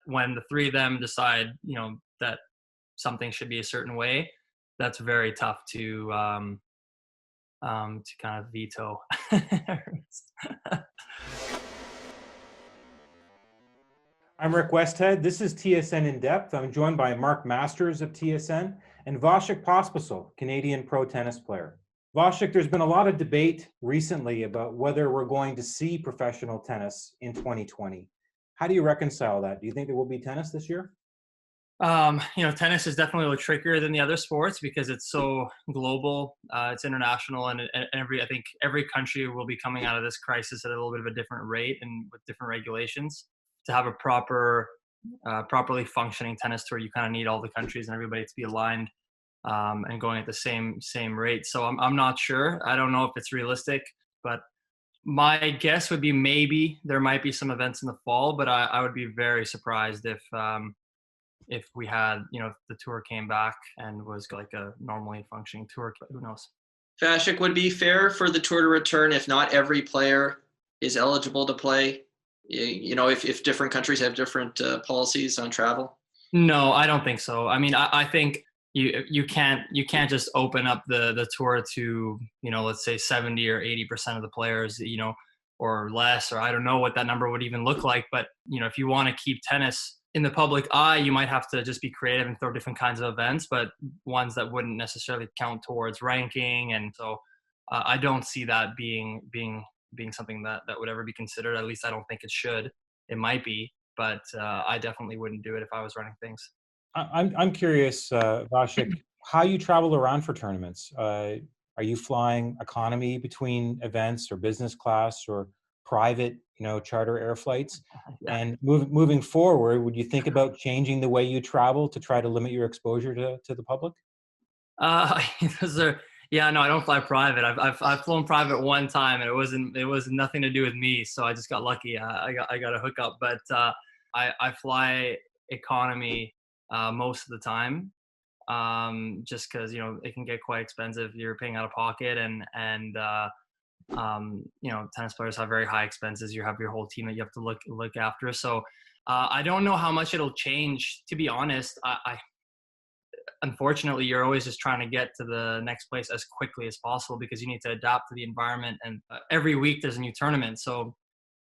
when the three of them decide, that something should be a certain way, that's very tough to kind of veto. I'm Rick Westhead. This is TSN In Depth. I'm joined by Mark Masters of TSN and Vasek Pospisil, Canadian pro tennis player. Vasek, there's been a lot of debate recently about whether we're going to see professional tennis in 2020. How do you reconcile that? Do you think there will be tennis this year? Tennis is definitely a little trickier than the other sports because it's so global, it's international, and I think every country will be coming out of this crisis at a little bit of a different rate and with different regulations. To have a properly functioning tennis tour, you kind of need all the countries and everybody to be aligned and going at the same rate. So I'm not sure. I don't know if it's realistic, but my guess would be maybe there might be some events in the fall, but I would be very surprised if we had, if the tour came back and was like a normally functioning tour. Who knows? Vasek, would it be fair for the tour to return if not every player is eligible to play? If different countries have different policies on travel? No, I don't think so. I mean, I think you can't just open up the tour to, let's say 70 or 80% of the players, or less, or I don't know what that number would even look like. But, if you want to keep tennis in the public eye, you might have to just be creative and throw different kinds of events, but ones that wouldn't necessarily count towards ranking. And so I don't see that being something that would ever be considered. At least I don't think it should. It might be, but I definitely wouldn't do it if I was running things. I'm curious, Vasek, how you travel around for tournaments. Are you flying economy between events, or business class, or private, charter air flights? Yeah. And moving forward, would you think about changing the way you travel to try to limit your exposure to the public? No, I don't fly private. I've flown private one time, and it was nothing to do with me. So I just got lucky. I got a hookup, but I fly economy most of the time, just because it can get quite expensive. You're paying out of pocket, and tennis players have very high expenses. You have your whole team that you have to look after. So I don't know how much it'll change. To be honest, unfortunately, you're always just trying to get to the next place as quickly as possible because you need to adapt to the environment. And every week there's a new tournament. So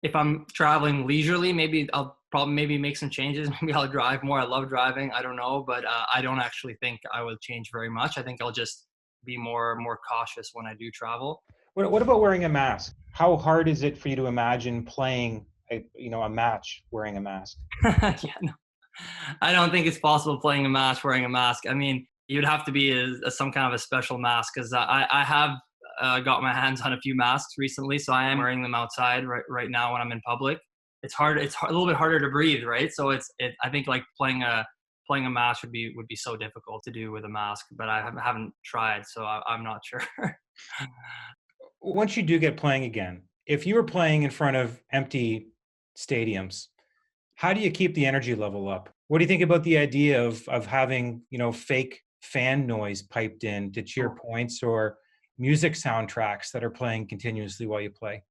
if I'm traveling leisurely, maybe I'll probably make some changes. Maybe I'll drive more. I love driving. I don't know, but I don't actually think I would change very much. I think I'll just be more cautious when I do travel. What about wearing a mask? How hard is it for you to imagine playing a match wearing a mask? Yeah, no. I don't think it's possible playing a match wearing a mask. I mean, you'd have to be some kind of a special mask, because I have got my hands on a few masks recently, so I am wearing them outside right now when I'm in public. It's hard. It's a little bit harder to breathe, right? So I think like playing a match would be so difficult to do with a mask, but I haven't tried, so I'm not sure. Once you do get playing again, if you were playing in front of empty stadiums, how do you keep the energy level up? What do you think about the idea of having, fake fan noise piped in to cheer points, or music soundtracks that are playing continuously while you play?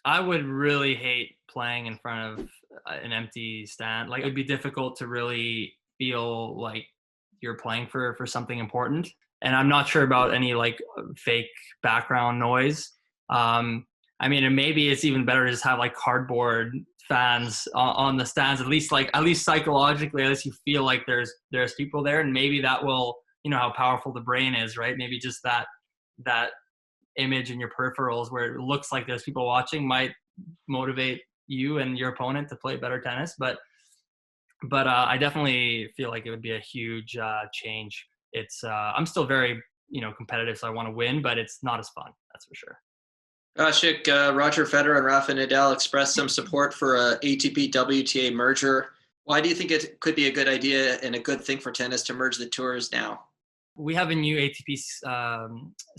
I would really hate playing in front of an empty stand. Like, it would be difficult to really feel like you're playing for something important. And I'm not sure about any like fake background noise. I mean, and maybe it's even better to just have like cardboard fans on the stands, at least psychologically, at least you feel like there's people there, and maybe that will, how powerful the brain is, right? Maybe just that image in your peripherals where it looks like there's people watching might motivate you and your opponent to play better tennis. But I definitely feel like it would be a huge change. It's I'm still very competitive, so I want to win, but it's not as fun, that's for sure. Vasek, Roger Federer and Rafa Nadal expressed some support for a ATP WTA merger. Why do you think it could be a good idea and a good thing for tennis to merge the tours now? We have a new ATP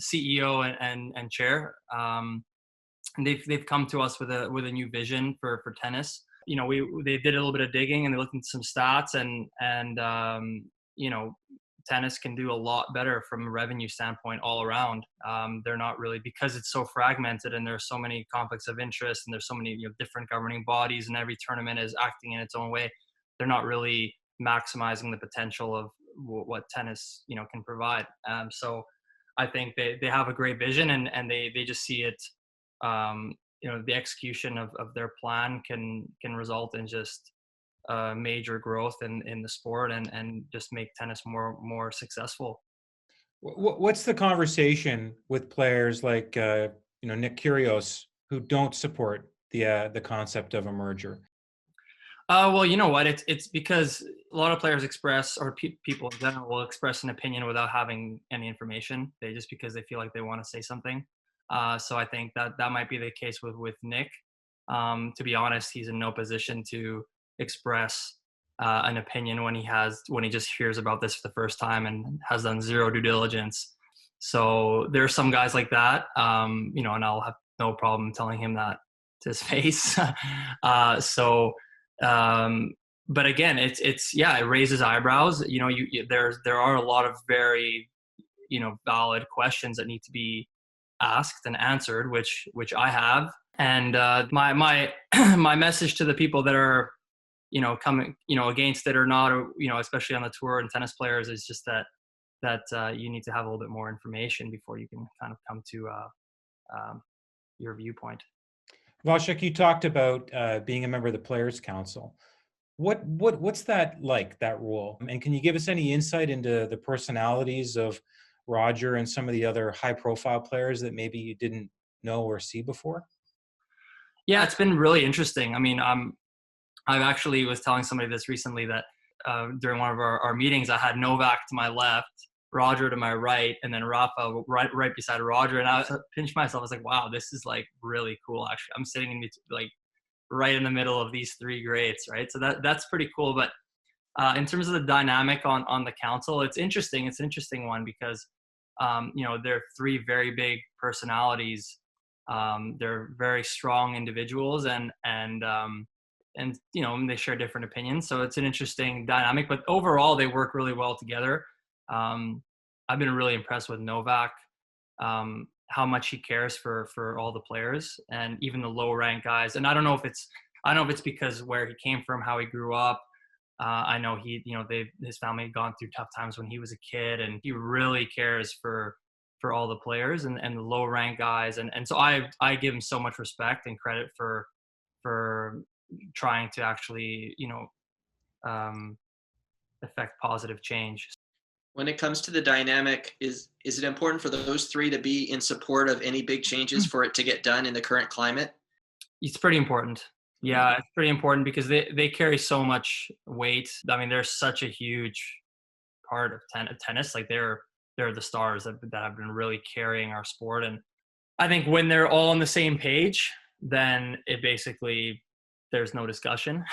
CEO and chair. And they've come to us with a new vision for tennis. They did a little bit of digging and they looked into some stats, and tennis can do a lot better from a revenue standpoint all around. They're not really, because it's so fragmented and there's so many conflicts of interest and there's so many different governing bodies, and every tournament is acting in its own way. they're not really maximizing the potential of what tennis, can provide. So I think they have a great vision, and they just see it. The execution of their plan can result in just major growth in the sport, and just make tennis more successful. What's the conversation with players like Nick Kyrgios who don't support the concept of a merger? Well, you know what? It's because a lot of players express, or people in general will express an opinion without having any information. Just because they feel like they want to say something. So I think that might be the case with Nick. To be honest, he's in no position to express an opinion when he just hears about this for the first time and has done zero due diligence. So there's some guys like that, and I'll have no problem telling him that to his face. But again, it raises eyebrows. There are a lot of very, valid questions that need to be asked and answered, which I have. And my my message to the people that are, coming, against it or not, or, especially on the tour and tennis players, is just that you need to have a little bit more information before you can kind of come to your viewpoint. Vasek, you talked about being a member of the Players Council. What's that like, that role? And can you give us any insight into the personalities of Roger and some of the other high-profile players that maybe you didn't know or see before? Yeah, it's been really interesting. I mean, I actually was telling somebody this recently, that during one of our meetings, I had Novak to my left, Roger to my right, and then Rafa right beside Roger. And I pinched myself. I was like, wow, this is like really cool. Actually, I'm sitting in like right in the middle of these three greats, right? So that's pretty cool. But in terms of the dynamic on the council, it's interesting. It's an interesting one because they're three very big personalities. They're very strong individuals, and they share different opinions. So it's an interesting dynamic. But overall, they work really well together. I've been really impressed with Novak, how much he cares for all the players and even the low ranked guys. And I don't know if it's because where he came from, how he grew up. I know his family had gone through tough times when he was a kid, and he really cares for all the players and the low ranked guys. And so I give him so much respect and credit for trying to actually, affect positive change. When it comes to the dynamic, is it important for those three to be in support of any big changes for it to get done in the current climate? It's pretty important. Yeah, it's pretty important because they carry so much weight. I mean, they're such a huge part of tennis. Like they're the stars that have been really carrying our sport. And I think when they're all on the same page, then it basically, there's no discussion,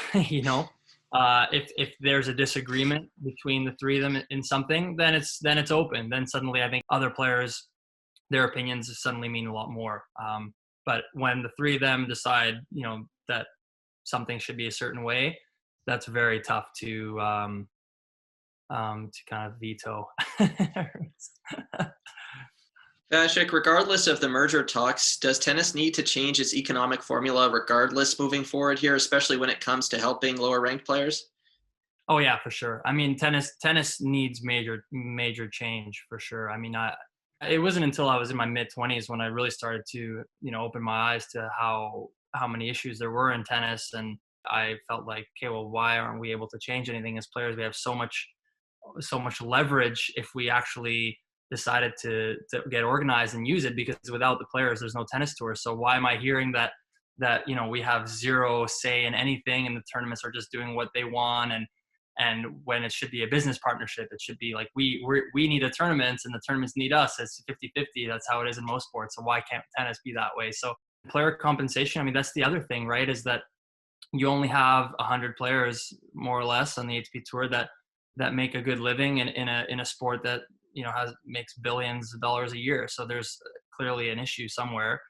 If there's a disagreement between the three of them in something, then it's open. Then suddenly I think other players, their opinions suddenly mean a lot more. But when the three of them decide, that something should be a certain way, that's very tough to kind of veto. Vasek, regardless of the merger talks, does tennis need to change its economic formula regardless moving forward here, especially when it comes to helping lower ranked players? Oh yeah, for sure. I mean, tennis needs major change for sure. I mean, it wasn't until I was in my mid-20s when I really started to, open my eyes to how many issues there were in tennis. And I felt like, okay, well, why aren't we able to change anything as players? We have so much leverage if we actually decided to get organized and use it, because without the players, there's no tennis tour. So why am I hearing that we have zero say in anything, and the tournaments are just doing what they want, and when it should be a business partnership, it should be like we need a tournament and the tournaments need us. It's 50-50. That's how it is in most sports. So why can't tennis be that way? So player compensation, I mean, that's the other thing, right? Is that you only have 100 players more or less on the ATP tour that make a good living in a sport that makes billions of dollars a year. So there's clearly an issue somewhere,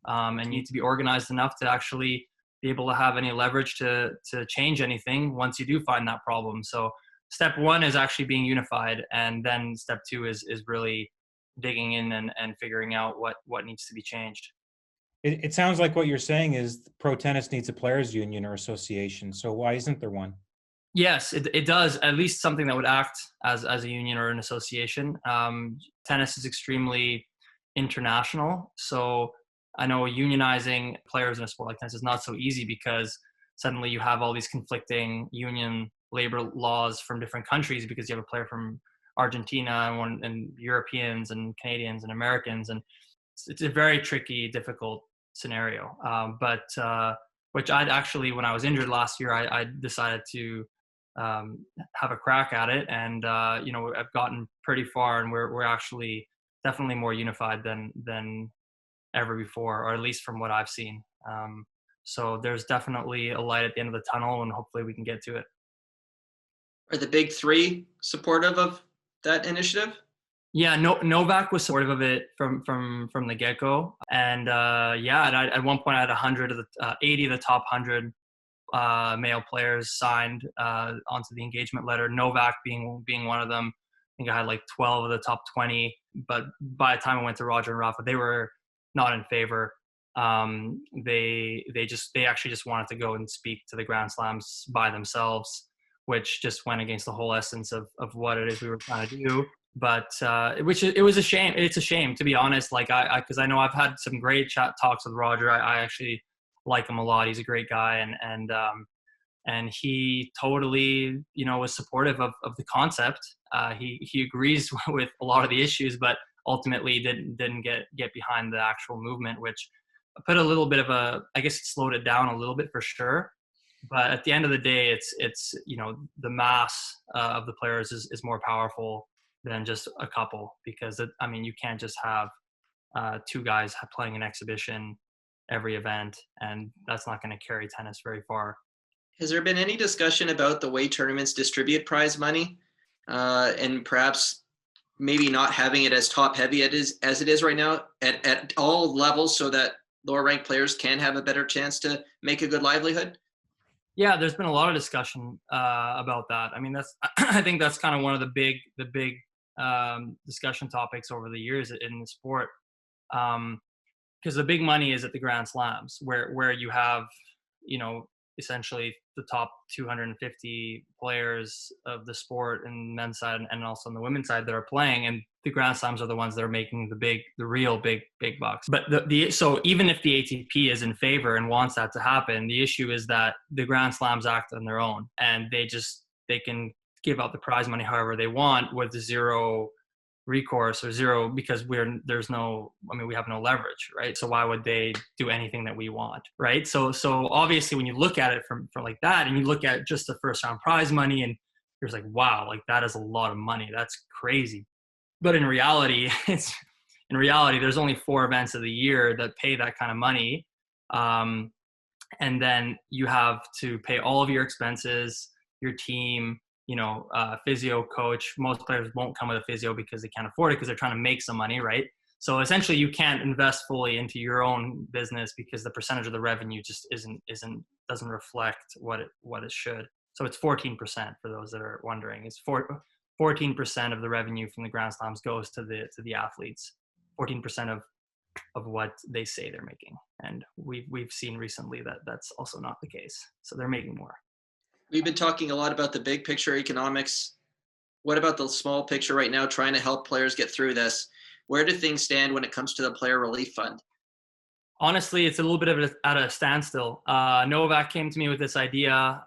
and you need to be organized enough to actually be able to have any leverage to change anything once you do find that problem. So step one is actually being unified, and then step two is really digging in and figuring out what needs to be changed. It sounds like what you're saying is pro tennis needs a players union or association. So why isn't there one? Yes, it does. At least something that would act as a union or an association. Tennis is extremely international, so I know unionizing players in a sport like tennis is not so easy because suddenly you have all these conflicting union labor laws from different countries because you have a player from Argentina and Europeans and Canadians and Americans, and it's a very tricky, difficult scenario. Which I'd actually, when I was injured last year, I decided to have a crack at it, and I've gotten pretty far, and we're actually definitely more unified than ever before, or at least from what I've seen. So there's definitely a light at the end of the tunnel, and hopefully we can get to it. Are the big three supportive of that initiative? Yeah, Novak was supportive of it from the get-go, and at one point I had 100 of the 80 of the top 100 male players signed onto the engagement letter. Novak being one of them. I think I had like 12 of the top 20, but by the time I went to Roger and Rafa, they were not in favor. They actually just wanted to go and speak to the Grand Slams by themselves, which just went against the whole essence of what it is we were trying to do. But it was a shame. It's a shame, to be honest. Like because I know I've had some great talks with Roger. I actually like him a lot. He's a great guy, and he totally was supportive of the concept. He agrees with a lot of the issues, but ultimately didn't get behind the actual movement, which put a little bit of I guess it slowed it down a little bit for sure. But at the end of the day, it's the mass of the players is more powerful than just a couple, because you can't just have two guys playing an exhibition every event, and that's not going to carry tennis very far. Has there been any discussion about the way tournaments distribute prize money, and perhaps maybe not having it as top heavy as it is right now at all levels, so that lower ranked players can have a better chance to make a good livelihood? Yeah, there's been a lot of discussion about that. I think that's kind of one of the big discussion topics over the years in the sport, because the big money is at the Grand Slams, where you have essentially the top 250 players of the sport in the men's side and also on the women's side that are playing, and the Grand Slams are the ones that are making the real big bucks. But so even if the ATP is in favor and wants that to happen, the issue is that the Grand Slams act on their own, and they can give out the prize money however they want with zero recourse or zero, because we have no leverage, right? So why would they do anything that we want, right? So obviously when you look at it from like that, and you look at just the first round prize money, and you're just like, wow, like that is a lot of money. That's crazy. But in reality, there's only 4 events of the year that pay that kind of money. And then you have to pay all of your expenses, your team, physio, coach. Most players won't come with a physio because they can't afford it, because they're trying to make some money, right? So essentially you can't invest fully into your own business because the percentage of the revenue just doesn't reflect what it should. So it's 14%, for those that are wondering. It's 14% of the revenue from the Grand Slams goes to the athletes. 14% of what they say they're making. And we've seen recently that that's also not the case. So they're making more. We've been talking a lot about the big picture economics. What about the small picture right now, trying to help players get through this? Where do things stand when it comes to the Player Relief Fund? Honestly, it's a little bit at a standstill. Novak came to me with this idea.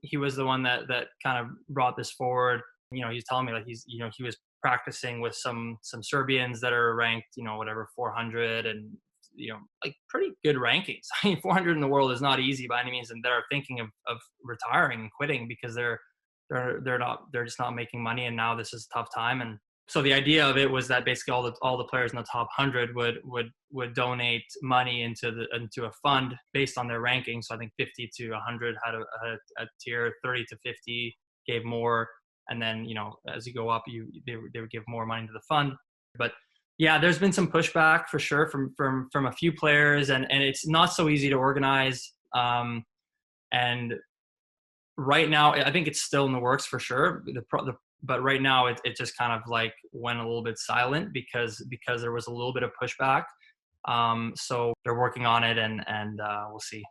He was the one that kind of brought this forward. He's telling me like he was practicing with some Serbians that are ranked, 400, and like pretty good rankings. 400 in the world is not easy by any means, and they're thinking of retiring and quitting because they're just not making money, and now this is a tough time. And so the idea of it was that basically all the players in the top 100 would donate money into a fund based on their ranking. So I think 50 to 100 had a tier, 30 to 50 gave more, and then as you go up, they would give more money to the fund. But yeah, there's been some pushback for sure from a few players, and it's not so easy to organize. And right now, I think it's still in the works for sure. But right now, it just kind of like went a little bit silent because there was a little bit of pushback. So they're working on it, and we'll see.